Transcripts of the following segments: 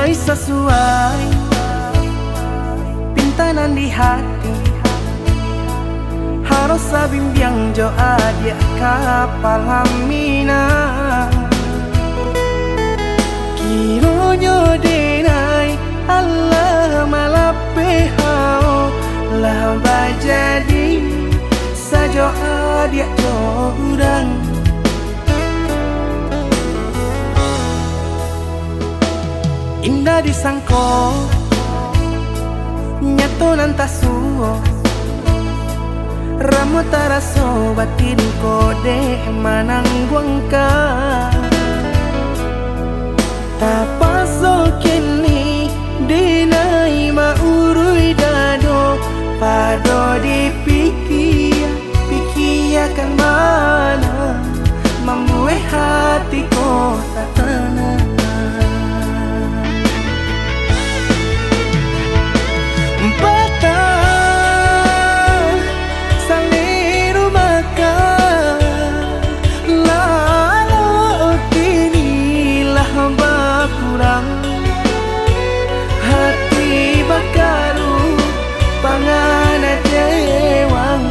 mulai sesuai pintanan di hati. Harus sabimbiang jo adia kapal hamina. Kiro nyo denai Allah malape hao lah bajadi sajo adia jo udang. Indah disangko nyato nantasuo ramu taraso batin kode manangguangka. Tapaso kini dinai maurui dado pado pikiakan mana membuat hatiku tak tenang. Hati bakaru pangana jewang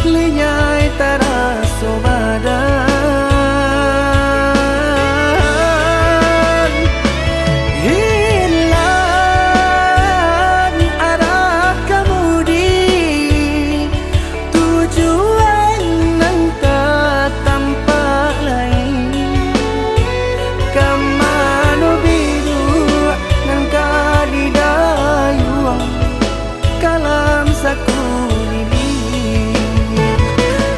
linyai taraso badan. Hilang arah kemudi tujuan nang tak tampak lain. Kamano biru nang kadidayuang kalam sakulili.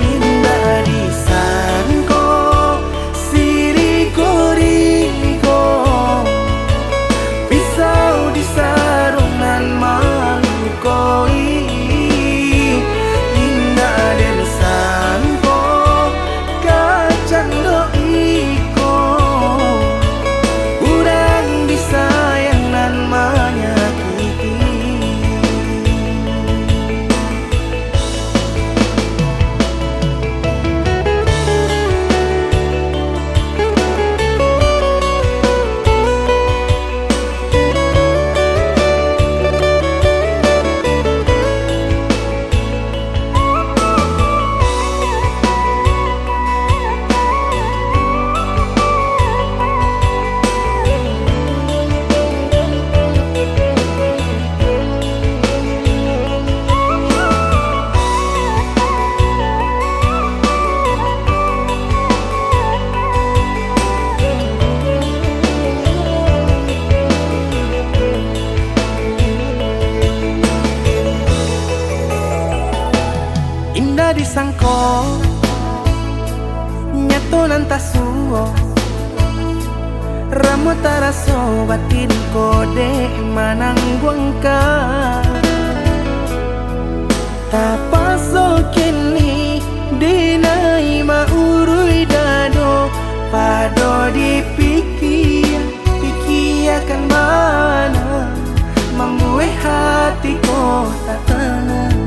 Indah disangko siriko-riko pisau disarung nan malukoi. Indah disangko kacang doiko urang disayang nan menyakiti. Indah disangko nyato nantasuo ramu taraso batin kode manangguangka. Tapaso kini dinai maurui dado pado pikiakan mana membuat hatiku tak tenang.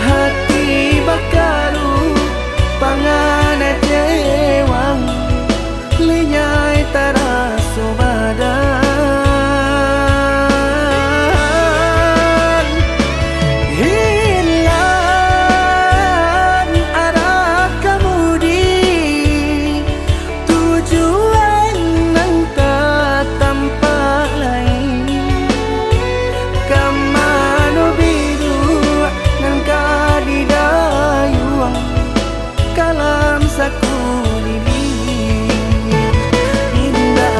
Hati bakaru pangana jewang linyai taraso badan. Hilang arah kemudi tujuan nang tak tampak lain. Kamano biru nang kadidayuang kalam sakulili. Indah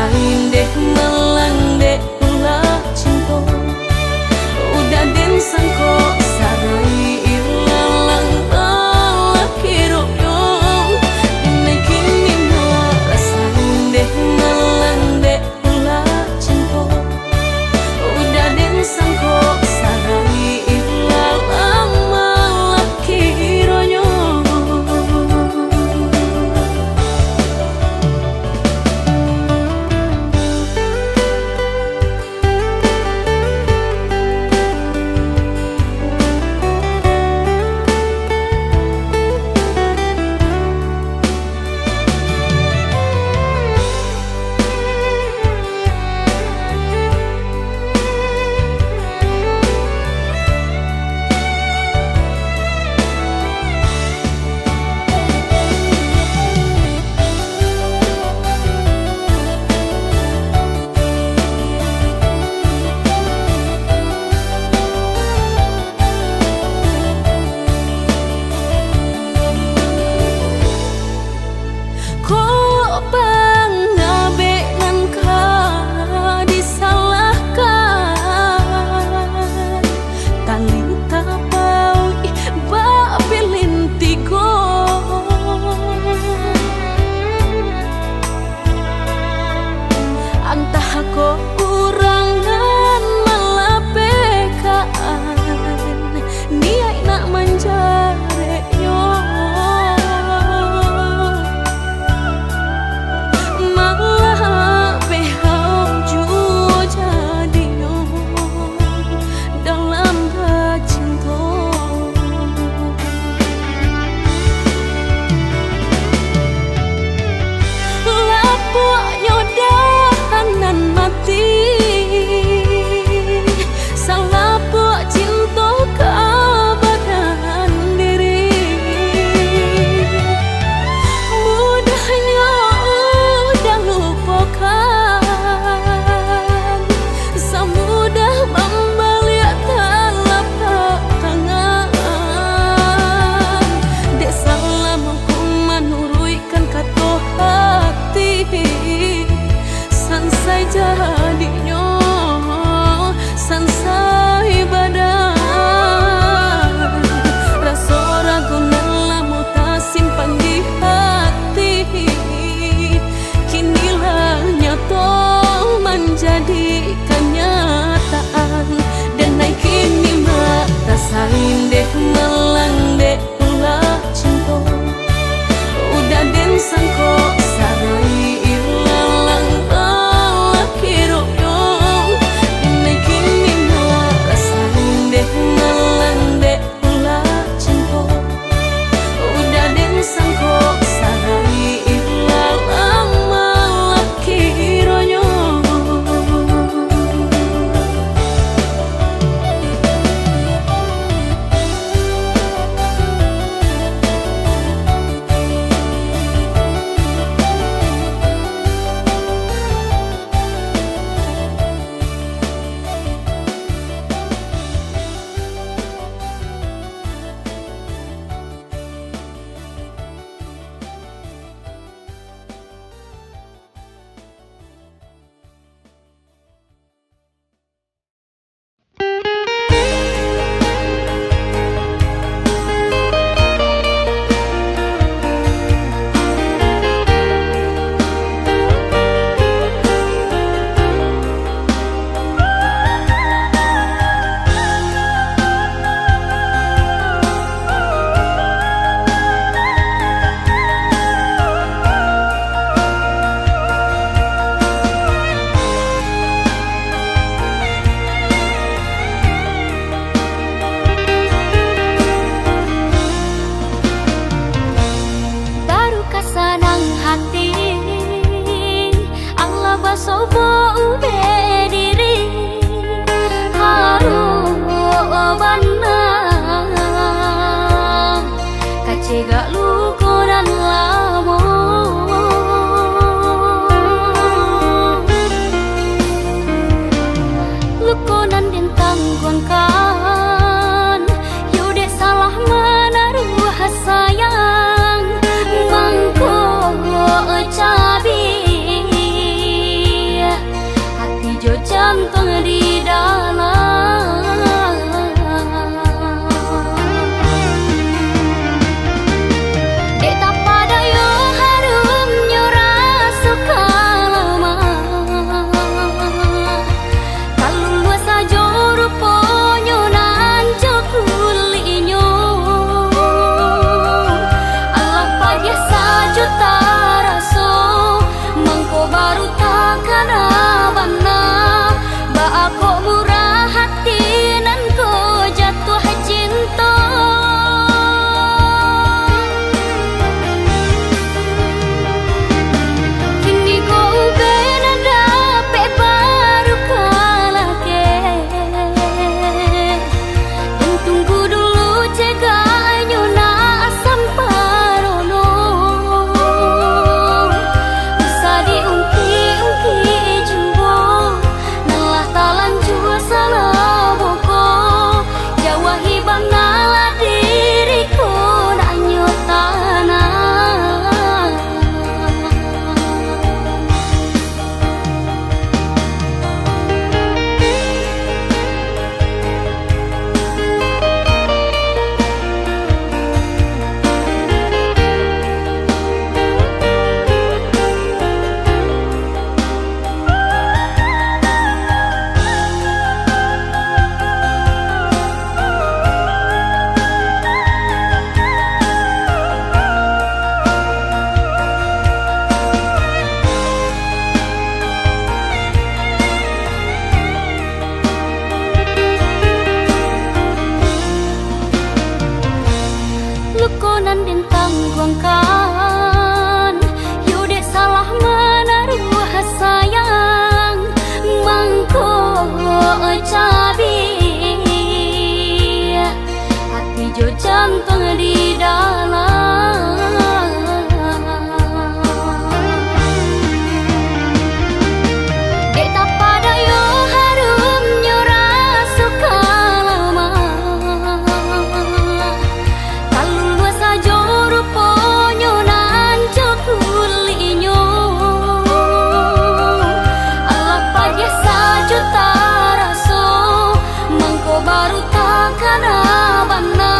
rasain deh melang deh ulah cinta udah den sangko sarai ilalang malah kiro yong ini kini na rasain deh melang deh ulah cinta udah den sangko sarai ilalang malah kiro yong. baru takkan abana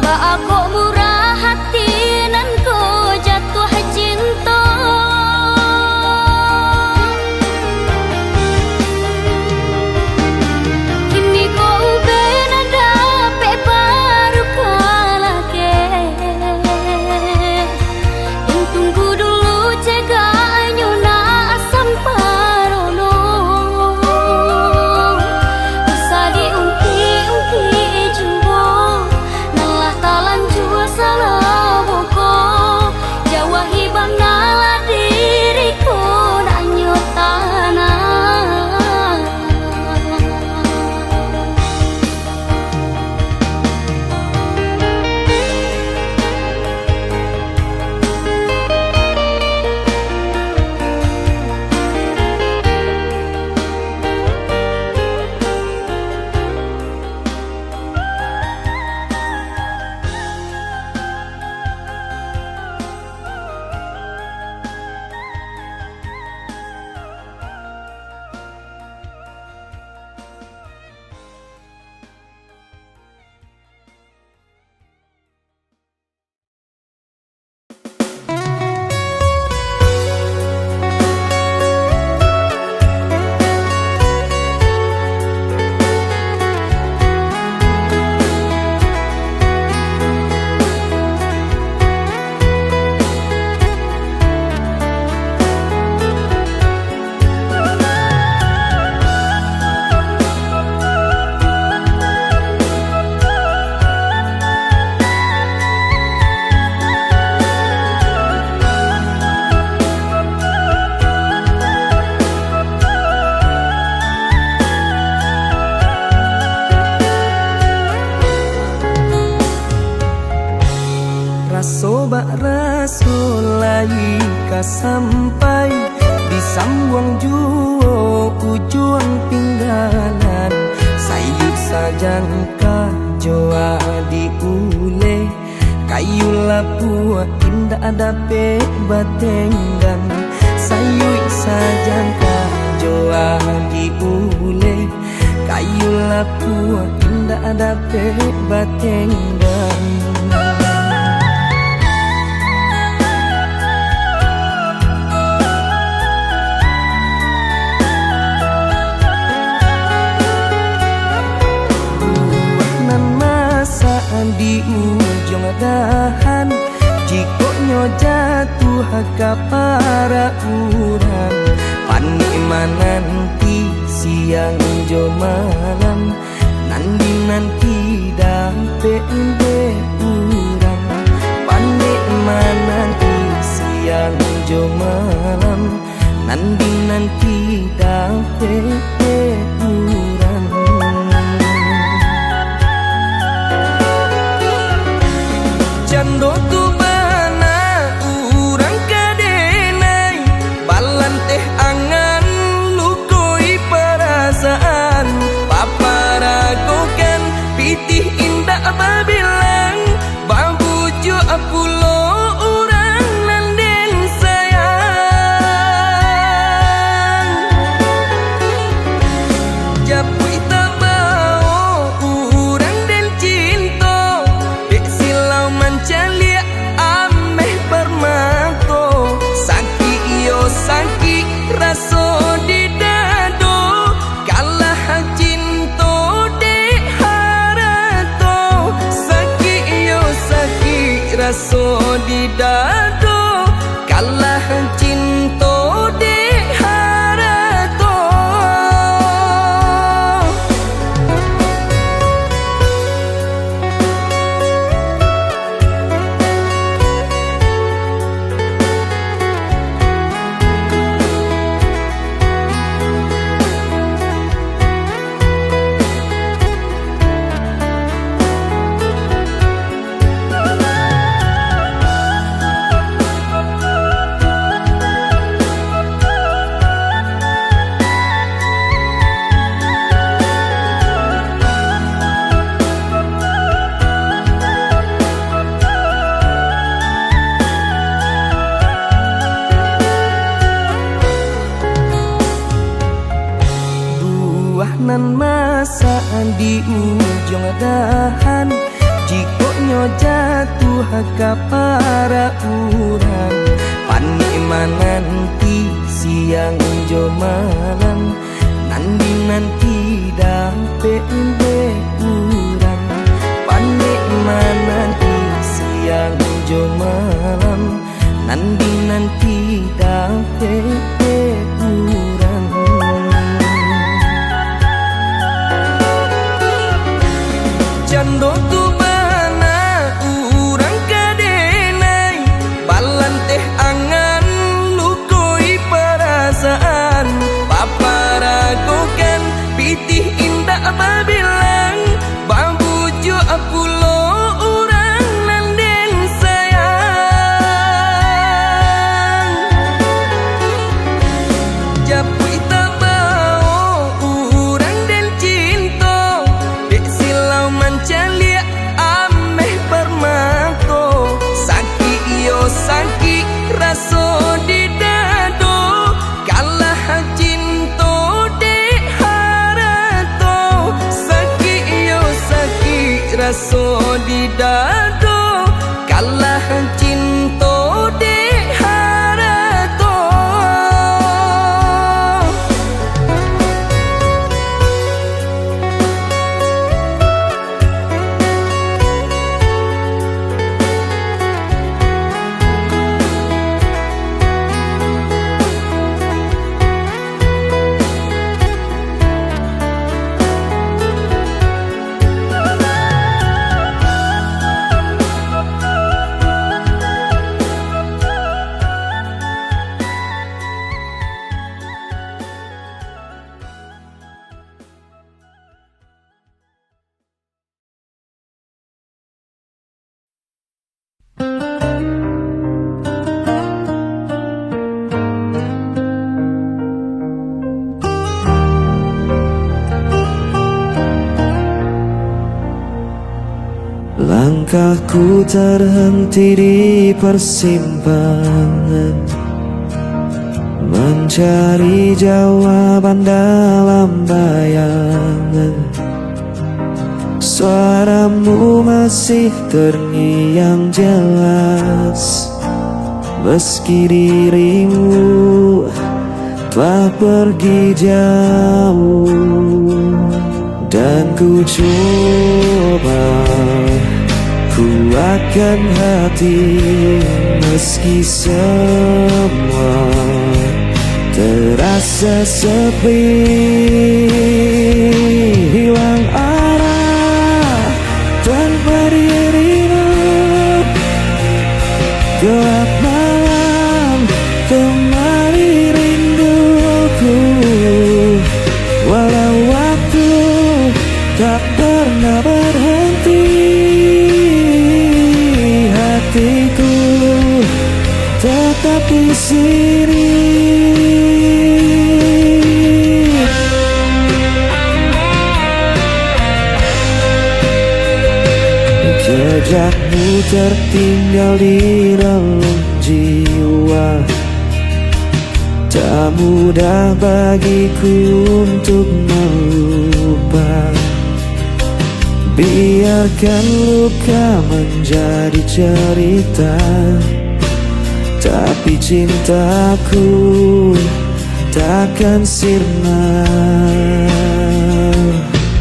ba aku murah hati nan ko jatuh cinta kini ko ben ada pe baru kalake yang tunggu dulu jaga nyuna asam parono bisa diungki-ungki jumbo nalah talan jua salah boko jawa hibang nala diriku nanyo tanah Rasoba rasolai ka sampai di sambuang juo ujung pinggalan sayu sajan ka joa diule kayu lapua indah ada pe batenggan sayu sajan ka joa diule kayu lapua indah ada pe batenggan di ujung dahan jikonya jatuh ke para urang panik nanti siang jo malam nanti dape urang panik nanti siang jo malam nanti dape urang jando tu bana urang kadenai balan teh angan lukoi perasaan paparagokan pitih indah babilang babuju apulo urang nanden sayang japui tabao urang den cinta dek silau mancalia ameh permato saki iyo saki raso di dado kalah cinta dek harato saki iyo saki raso di dado kalah cinta dek harato ujung dahan jika nyo jatuh ke para urang panik nanti siang jo malam nanti dapat urang panik nanti siang jo malam nanti dapat urang jando tu bana urang kadenai balan teh angan lukoi perasaan paparagokan pitih indah babilang babuju apulo urang nanden sayang japui tabao urang den cinta dek silau mancalia ameh permato sakit yo sakit raso di dado kalah cinta dek harato sakit yo sakit raso di dado kalah cinta dek harato Langkahku terhenti di persimpangan mencari jawaban dalam bayangan. Suaramu masih terngiang jelas meski dirimu telah pergi jauh. Dan ku coba kuatkan hati meski semua terasa sepi, hilang arah tanpa dirimu. Gelap malam temani rinduku, walau waktu tak pernah berhenti, hatiku tetap di sini. Jejakmu tertinggal di dalam jiwa, tak mudah bagiku untuk melupa. Biarkan luka menjadi cerita, tapi cintaku takkan sirna.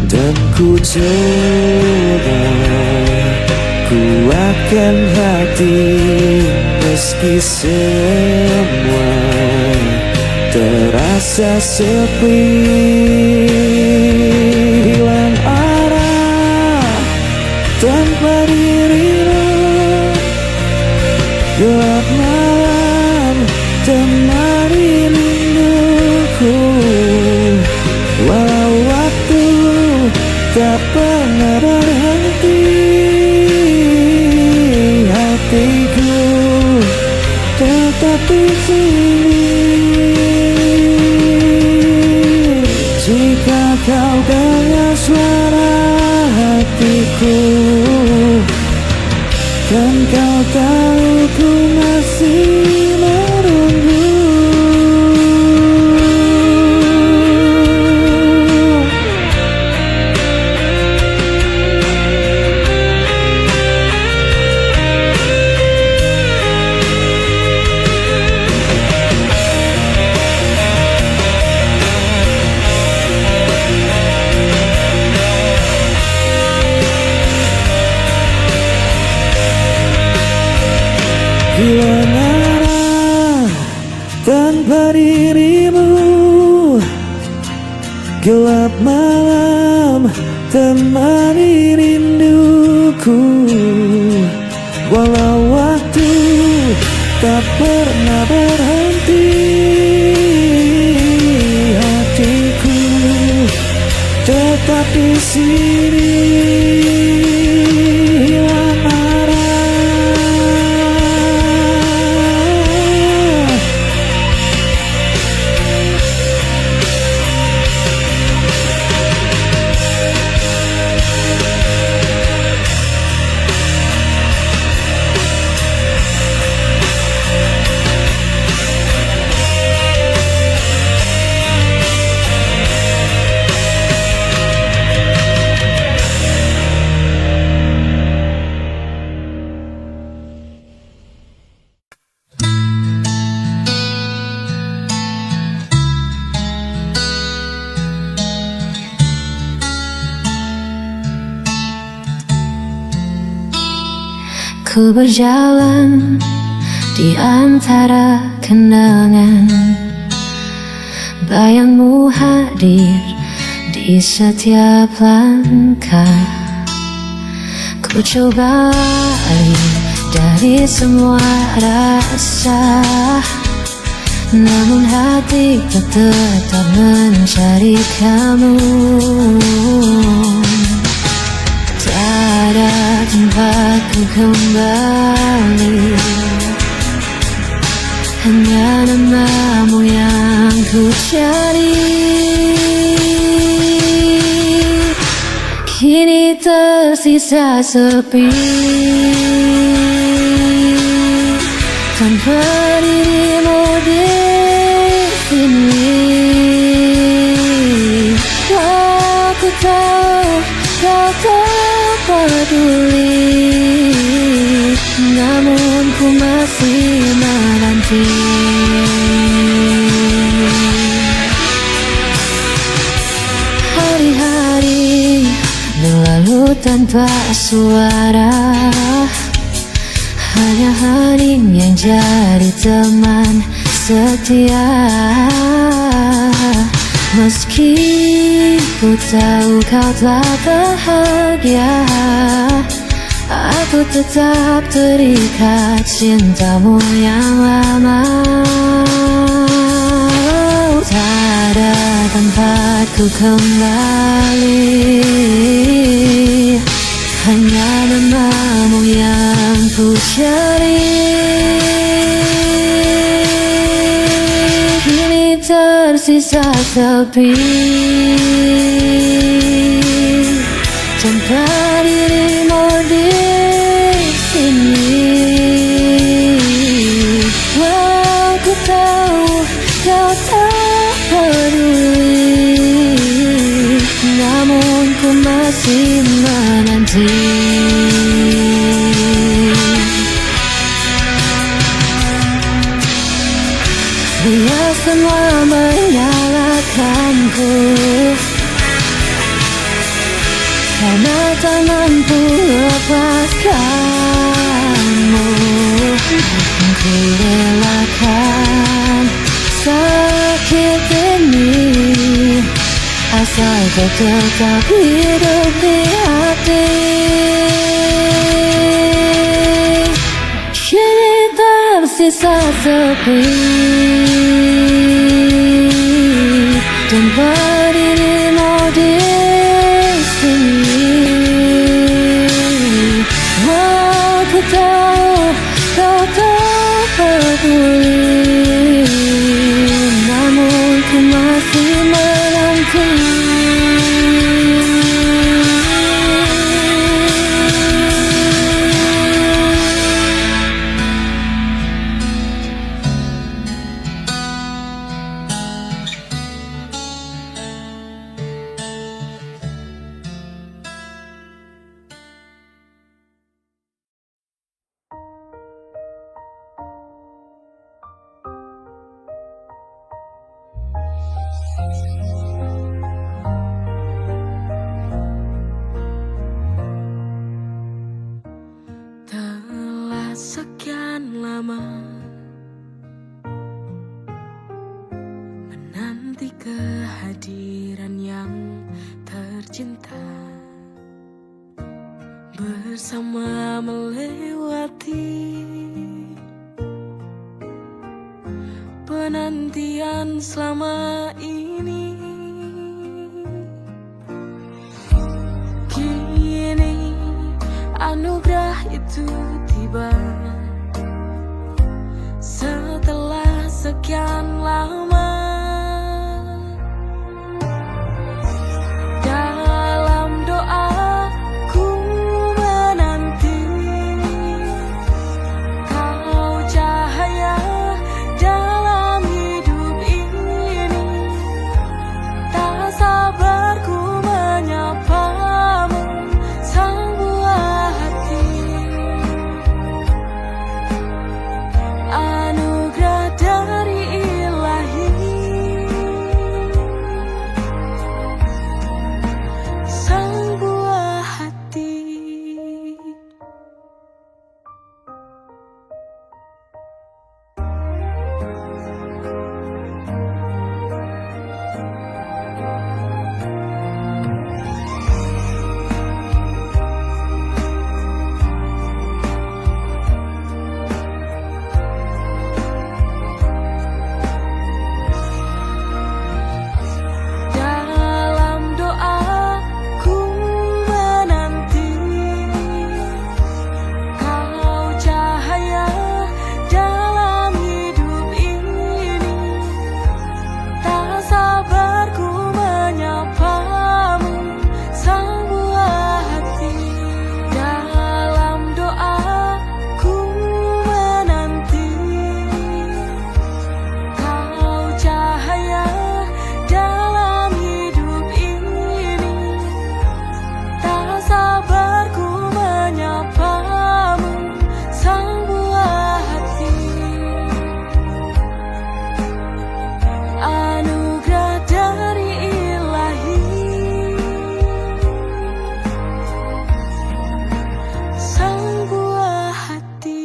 Dan ku coba kuatkan hati meski semua terasa sepi, hilang arah tanpa dirimu. Gelap malam temani rinduku, walau waktu tak pernah berhenti, hatiku tetap di sini. Jika kau dengar suara hatiku, kan kau tahu ku masih menunggu. Bila marah tanpa dirimu, gelap malam temani rinduku. Walau waktu tak pernah berhenti, hatiku tetap di sini. Hilang arah, ku berjalan di antara kenangan, bayangmu hadir di setiap langkah. Ku coba alih dari semua rasa, namun hati tetap mencari kamu. Tak ada tempat ku kembali, hanya namamu yang ku cari. Kini tersisa sepi, tanpa dirimu di sini. Aku tahu kau tak peduli, namun ku masih menanti. Hari-hari berlalu tanpa suara, hanya hening yang jadi teman setia. Meski ku tahu kau telah bahagia, aku tetap terikat cintamu yang lama. Tak ada tempat ku kembali, hanya namamu yang ku cari. Kini tersisa sepi, tanpa dirimu di sini. Aku tahu kau tak peduli, namun ku masih menanti. Biar semua menyalahkanku, karena tak mampu lepaskanmu. Ku relakan sakit ini, asal kau tetap hidup di hati. Kini tersisa sepi, tanpa dirimu di sini. Aku tahu kau tak peduli, namun ku masih menanti. bersama, menanti kehadiran yang tercinta, bersama melewati penantian selama ini. Kini anugerah itu tiba, setelah sekian lama. Dalam doaku menanti kau cahaya dalam hidup ini. Tak sabar ku menyapamu, sang buah hati. Anugerah dari Ilahi, sang buah hati. Dalam doaku menanti kau cahaya dalam hidup ini. Tak sabar ku menyapamu, sang buah hati. Dalam doaku menanti kau cahaya dalam hidup ini. Tak sabar ku menyapamu, sang buah hati. Anugerah dari Ilahi, sang buah hati.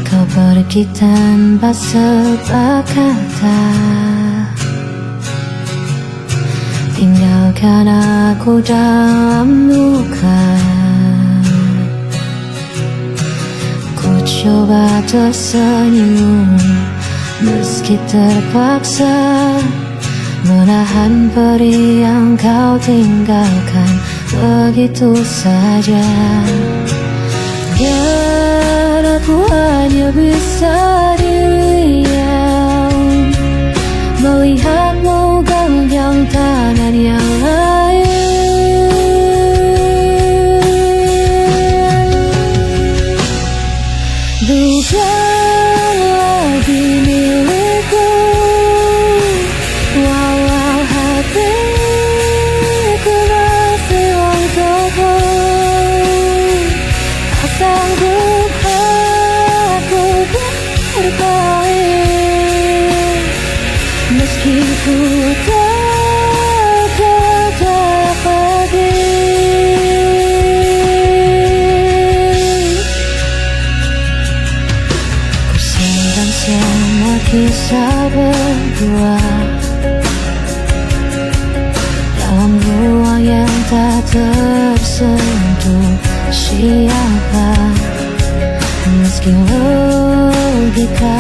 Kau pergi tanpa sepatah kata, tinggalkan aku dalam luka. Ku coba tersenyum meski terpaksa menahan perih yang kau tinggalkan begitu saja. Biar aku hanya bisa diam, melihatmu genggam tangan yang lain. Bukan lagi milikku, walau hatiku masih untukmu. Tak sanggup aku berpaling, meski ku tak tetap pergi. Ku simpan semua kisah berdua dalam ruang yang tak tersentuh siapa. Meski logika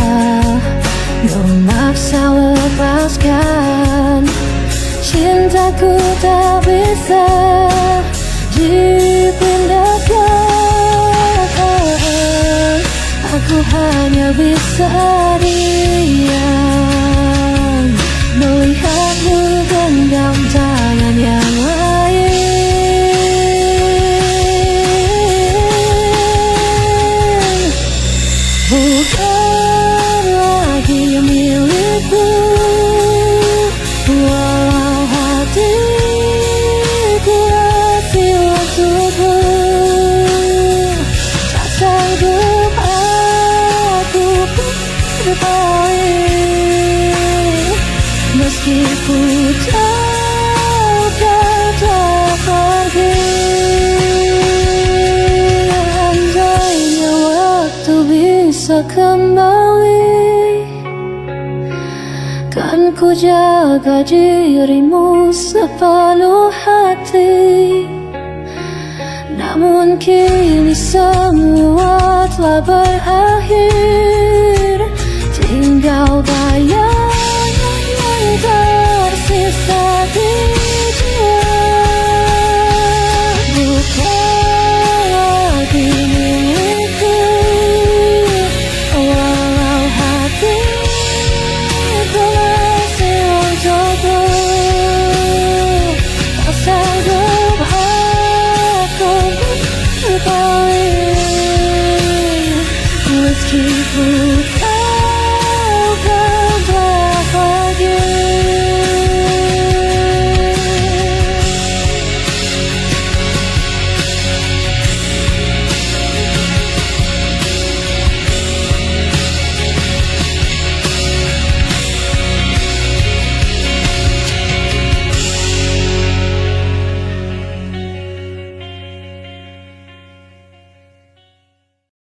memaksa lepaskan, cintaku tak bisa dipindahkan. Ku hanya bisa diam melihatmu genggam tangan yang lain. Bukan lagi milikku, walau hatiku masih untukmu. Tak sanggup aku berpaling, meski ku tahu kau tak pergi. Andainya waktu bisa kembali, kan ku jaga dirimu sepenuh hati. Namun kini semua telah berakhir, tinggal bayangan yang tersisa di jiwa. Bukan lagi milikku, walau hatiku masih untukmu. Tak sanggup aku berpaling, meski ku